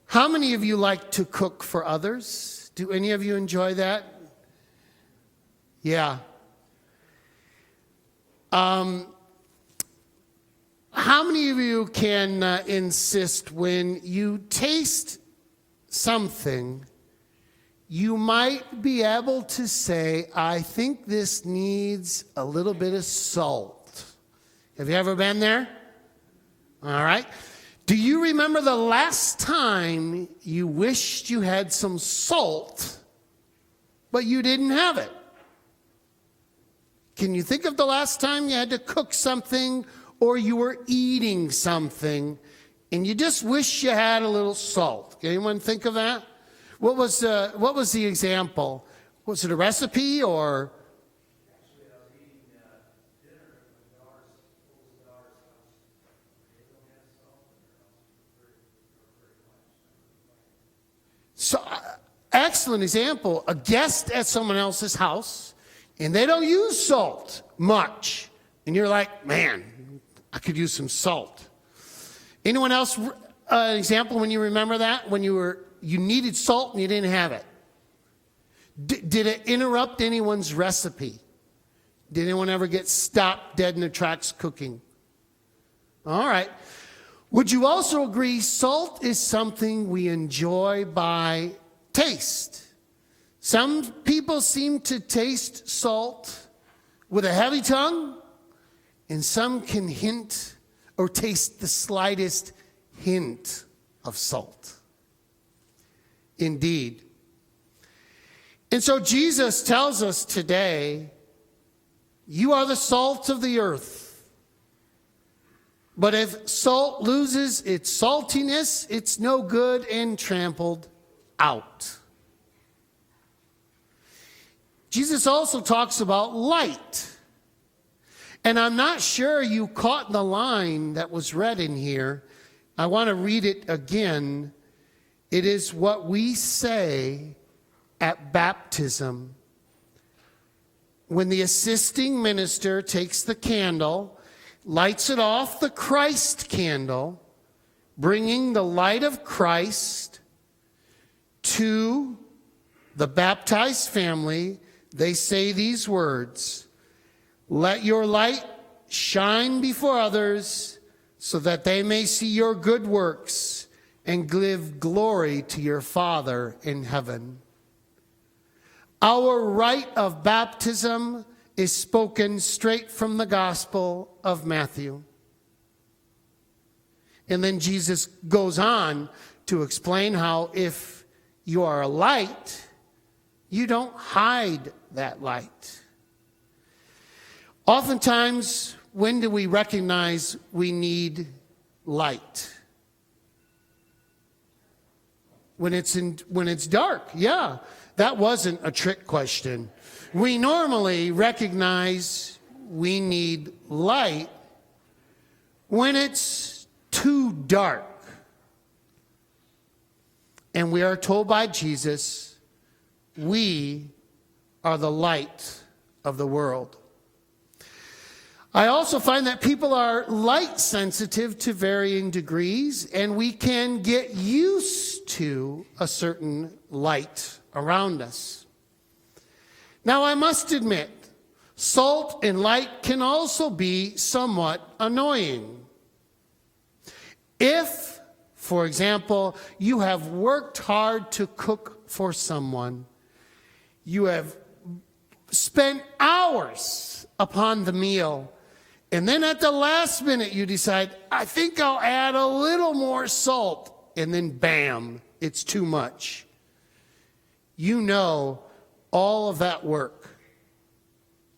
How many of you like to cook for others? Do any of you enjoy that? Yeah. How many of you can insist when you taste something, you might be able to say, I think this needs a little bit of salt? Have you ever been there? All right. Do you remember the last time you wished you had some salt, but you didn't have it? Can you think of the last time you had to cook something or you were eating something and you just wish you had a little salt? Can anyone think of that? What was the example? Was it a recipe or? Actually, I was eating dinner at my daughter's house. They don't have salt in their house. So, excellent example. A guest at someone else's house, and they don't use salt much. And you're like, man, I could use some salt. Anyone else, an example when you remember that? When you needed salt and you didn't have it. Did it interrupt anyone's recipe? Did anyone ever get stopped dead in their tracks cooking? All right. Would you also agree salt is something we enjoy by taste? Some people seem to taste salt with a heavy tongue, and some can hint or taste the slightest hint of salt. Indeed. And so Jesus tells us today, you are the salt of the earth. But if salt loses its saltiness, it's no good and trampled out. Jesus also talks about light. And I'm not sure you caught the line that was read in here. I want to read it again. It is what we say at baptism. When the assisting minister takes the candle, lights it off the Christ candle, bringing the light of Christ to the baptized family, they say these words, let your light shine before others so that they may see your good works and give glory to your Father in heaven. Our rite of baptism is spoken straight from the Gospel of Matthew. And then Jesus goes on to explain how if you are a light, you don't hide that light. Oftentimes, when do we recognize we need light? When it's dark, yeah. That wasn't a trick question. We normally recognize we need light when it's too dark. And we are told by Jesus, we are the light of the world. I also find that people are light sensitive to varying degrees, and we can get used to a certain light around us. Now, I must admit, salt and light can also be somewhat annoying. If, for example, you have worked hard to cook for someone, you have spent hours upon the meal, and then at the last minute you decide, I think I'll add a little more salt, and then bam, it's too much. You know all of that work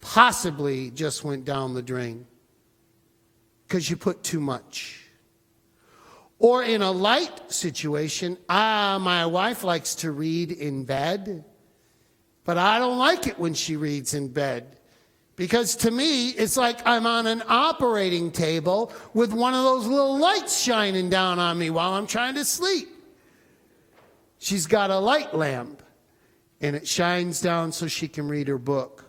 possibly just went down the drain because you put too much. Or in a light situation, my wife likes to read in bed, but I don't like it when she reads in bed. Because to me, it's like I'm on an operating table with one of those little lights shining down on me while I'm trying to sleep. She's got a light lamp, and it shines down so she can read her book.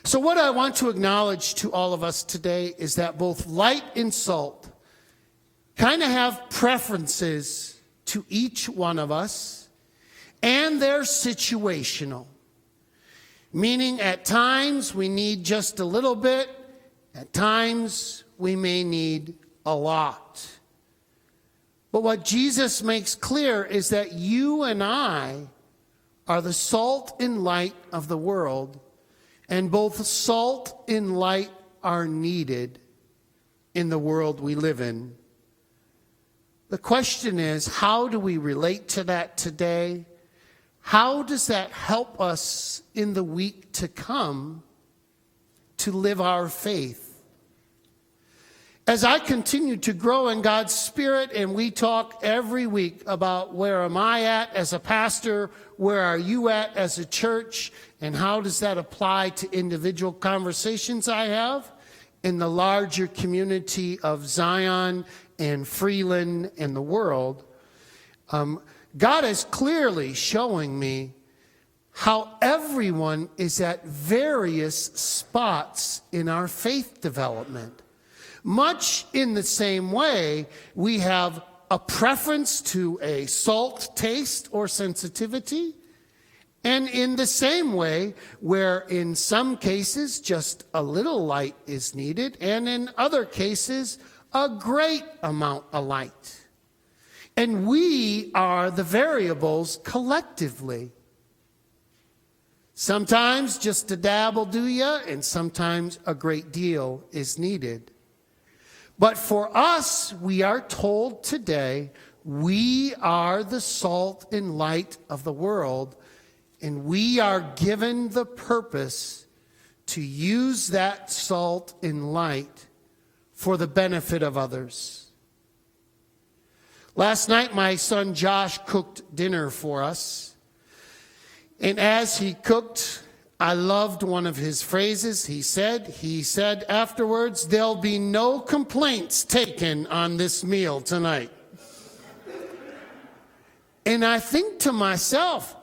So what I want to acknowledge to all of us today is that both light and salt kind of have preferences to each one of us, and they're situational. Meaning at times we need just a little bit, at times we may need a lot. But what Jesus makes clear is that you and I are the salt and light of the world, and both salt and light are needed in the world we live in. The question is, how do we relate to that today? How does that help us in the week to come to live our faith? As I continue to grow in God's Spirit, and we talk every week about where am I at as a pastor, where are you at as a church, and how does that apply to individual conversations I have in the larger community of Zion and Freeland and the world, God is clearly showing me how everyone is at various spots in our faith development. Much in the same way, we have a preference to a salt taste or sensitivity, and in the same way, where in some cases just a little light is needed, and in other cases, a great amount of light. And we are the variables collectively. Sometimes just a dab will do you, and sometimes a great deal is needed. But for us, we are told today, we are the salt and light of the world, and we are given the purpose to use that salt and light for the benefit of others. Last night, my son Josh cooked dinner for us. And as he cooked, I loved one of his phrases. He said afterwards, "There'll be no complaints taken on this meal tonight." And I think to myself,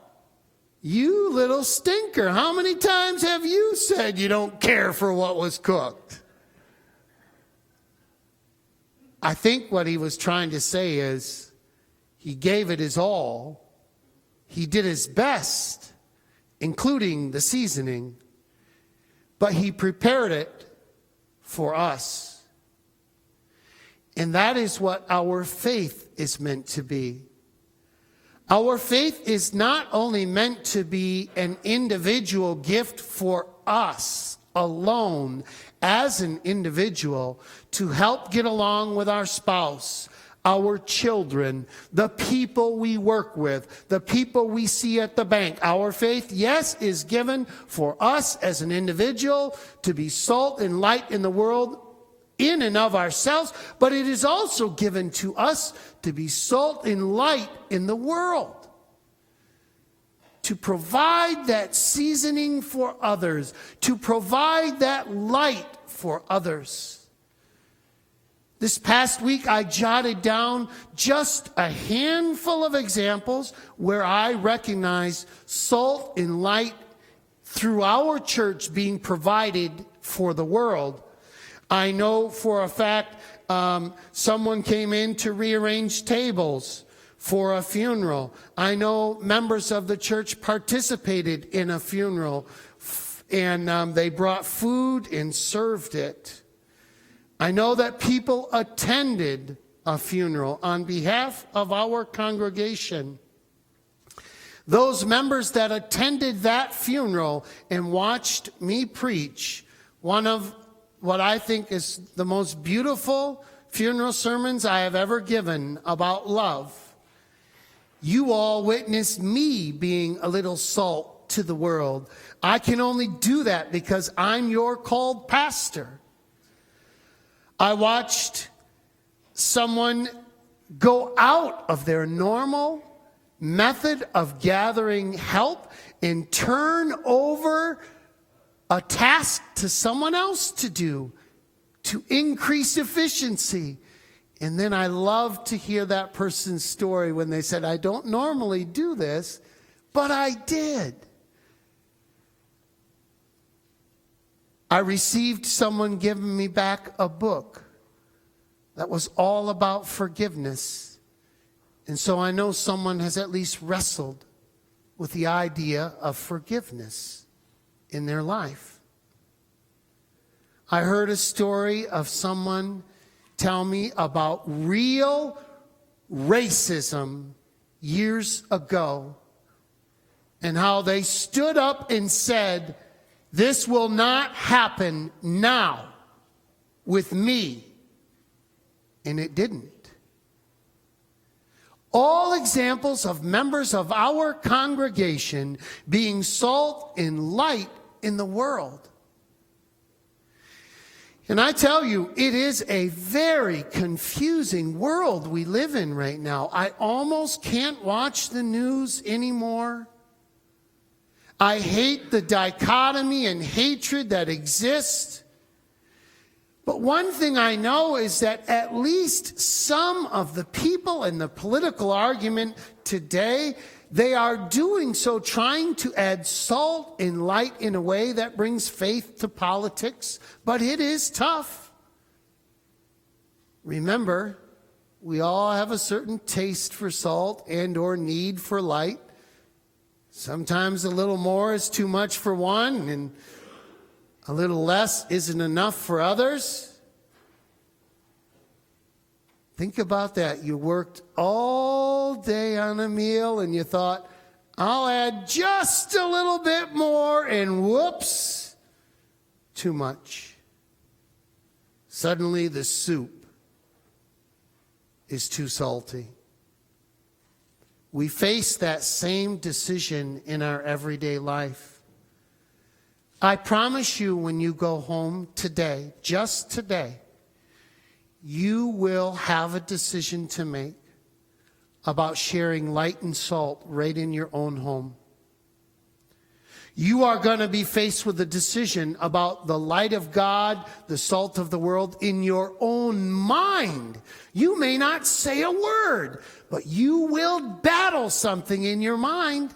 you little stinker, how many times have you said you don't care for what was cooked? I think what he was trying to say is he gave it his all. He did his best, including the seasoning, but he prepared it for us. And that is what our faith is meant to be. Our faith is not only meant to be an individual gift for us alone as an individual to help get along with our spouse, our children, the people we work with, the people we see at the bank. Our faith, yes, is given for us as an individual to be salt and light in the world in and of ourselves, but it is also given to us to be salt and light in the world, to provide that seasoning for others, to provide that light for others. This past week, I jotted down just a handful of examples where I recognize salt and light through our church being provided for the world. I know for a fact someone came in to rearrange tables for a funeral. I know members of the church participated in a funeral, and they brought food and served it. I know that people attended a funeral on behalf of our congregation. Those members that attended that funeral and watched me preach one of what I think is the most beautiful funeral sermons I have ever given about love. You all witnessed me being a little salt to the world. I can only do that because I'm your called pastor. I watched someone go out of their normal method of gathering help and turn over a task to someone else to do to increase efficiency. And then I love to hear that person's story when they said, I don't normally do this, but I did. I received someone giving me back a book that was all about forgiveness. And so I know someone has at least wrestled with the idea of forgiveness in their life. I heard a story of someone tell me about real racism years ago and how they stood up and said, "This will not happen now with me." And it didn't. All examples of members of our congregation being salt and light in the world. And I tell you, it is a very confusing world we live in right now. I almost can't watch the news anymore. I hate the dichotomy and hatred that exists. But one thing I know is that at least some of the people in the political argument today, they are doing so trying to add salt and light in a way that brings faith to politics. But it is tough. Remember, we all have a certain taste for salt and or need for light. Sometimes a little more is too much for one, and a little less isn't enough for others. Think about that. You worked all day on a meal and you thought, I'll add just a little bit more, and whoops, too much. Suddenly the soup is too salty. We face that same decision in our everyday life. I promise you, when you go home today, just today, you will have a decision to make about sharing light and salt right in your own home. You are going to be faced with a decision about the light of God, the salt of the world in your own mind. You may not say a word, but you will battle something in your mind.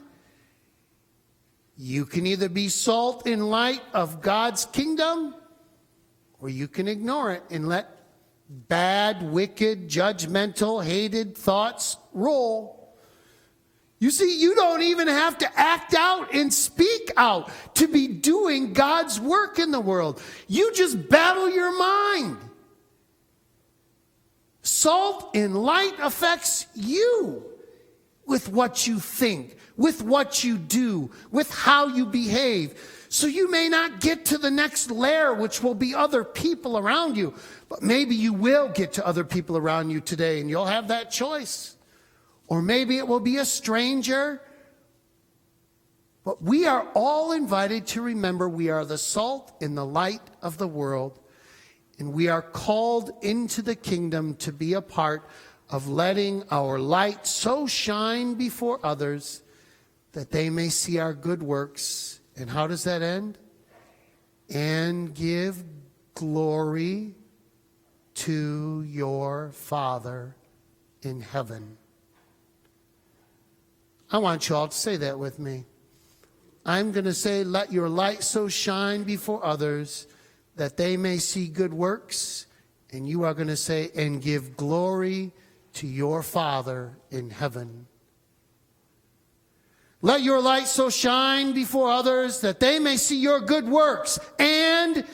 You can either be salt and light of God's kingdom, or you can ignore it and let bad, wicked, judgmental, hated thoughts roll. You see, you don't even have to act out and speak out to be doing God's work in the world. You just battle your mind. Salt and light affects you with what you think, with what you do, with how you behave. So you may not get to the next layer, which will be other people around you, but maybe you will get to other people around you today, and you'll have that choice. Or maybe it will be a stranger. But we are all invited to remember we are the salt and the light of the world. And we are called into the kingdom to be a part of letting our light so shine before others that they may see our good works. And how does that end? And give glory to your Father in heaven. I want you all to say that with me. I'm going to say, let your light so shine before others that they may see good works. And you are going to say, and give glory to your Father in heaven. Let your light so shine before others that they may see your good works and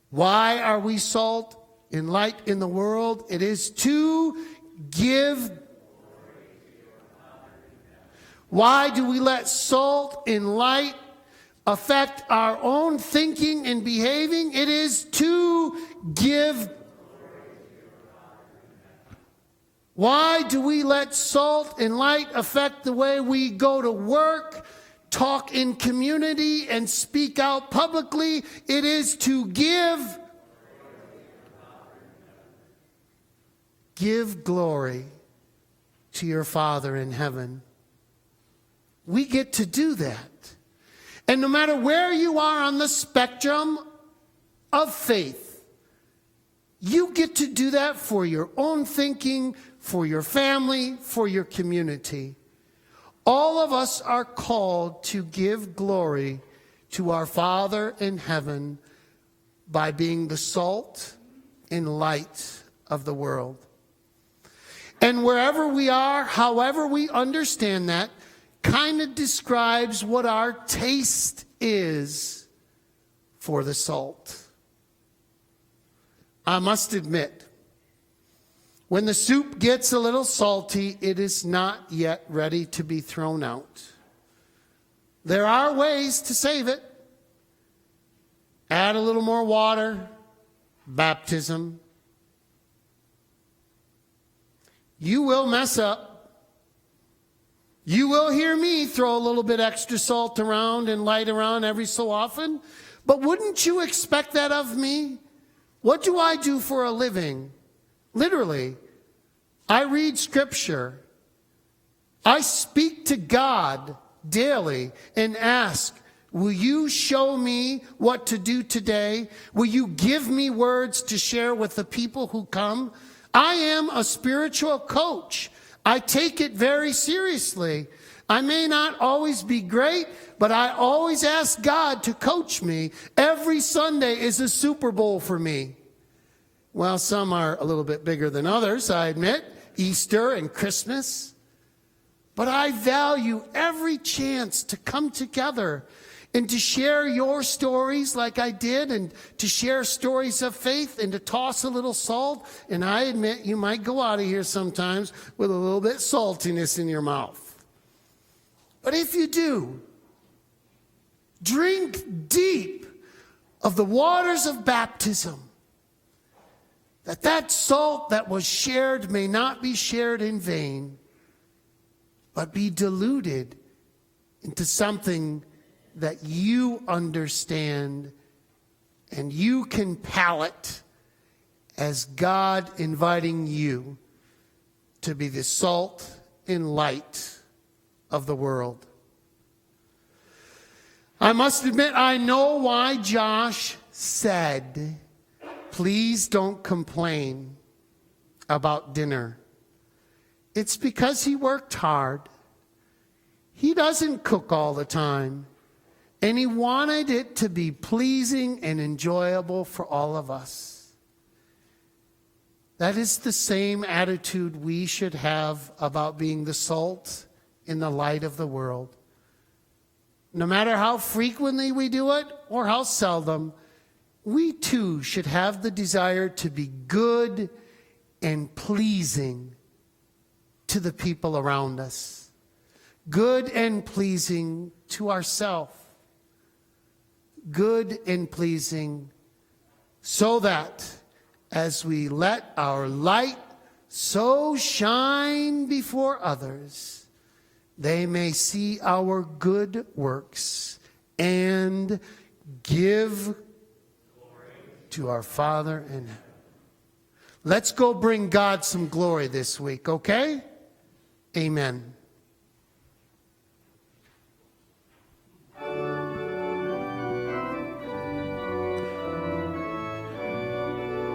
why are we salt and light in the world? It is to give. Why do we let salt and light affect our own thinking and behaving? It is to give. Why do we let salt and light affect the way we go to work, talk in community, and speak out publicly? It is to give glory to your Father in heaven. We get to do that. And no matter where you are on the spectrum of faith, you get to do that for your own thinking, for your family, for your community. All of us are called to give glory to our Father in heaven by being the salt and light of the world. And wherever we are, however we understand that, kind of describes what our taste is for the salt. I must admit, when the soup gets a little salty, it is not yet ready to be thrown out. There are ways to save it. Add a little more water, baptism. You will mess up. You will hear me throw a little bit extra salt around and light around every so often. But wouldn't you expect that of me? What do I do for a living? Literally, I read Scripture. I speak to God daily and ask, will you show me what to do today? Will you give me words to share with the people who come? I am a spiritual coach. I take it very seriously. I may not always be great, but I always ask God to coach me. Every Sunday is a Super Bowl for me. Well, some are a little bit bigger than others, I admit. Easter and Christmas. But I value every chance to come together and to share your stories like I did, and to share stories of faith, and to toss a little salt. And I admit you might go out of here sometimes with a little bit saltiness in your mouth. But if you do, drink deep of the waters of baptism, that salt that was shared may not be shared in vain, but be diluted into something that you understand and you can palate as God inviting you to be the salt and light of the world. I must admit, I know why Josh said, please don't complain about dinner. It's because he worked hard. He doesn't cook all the time. And he wanted it to be pleasing and enjoyable for all of us. That is the same attitude we should have about being the salt in the light of the world. No matter how frequently we do it or how seldom, we too should have the desire to be good and pleasing to the people around us. Good and pleasing to ourselves. Good and pleasing, so that as we let our light so shine before others, they may see our good works and give glory to our Father in heaven. Let's go bring God some glory this week, okay? Amen.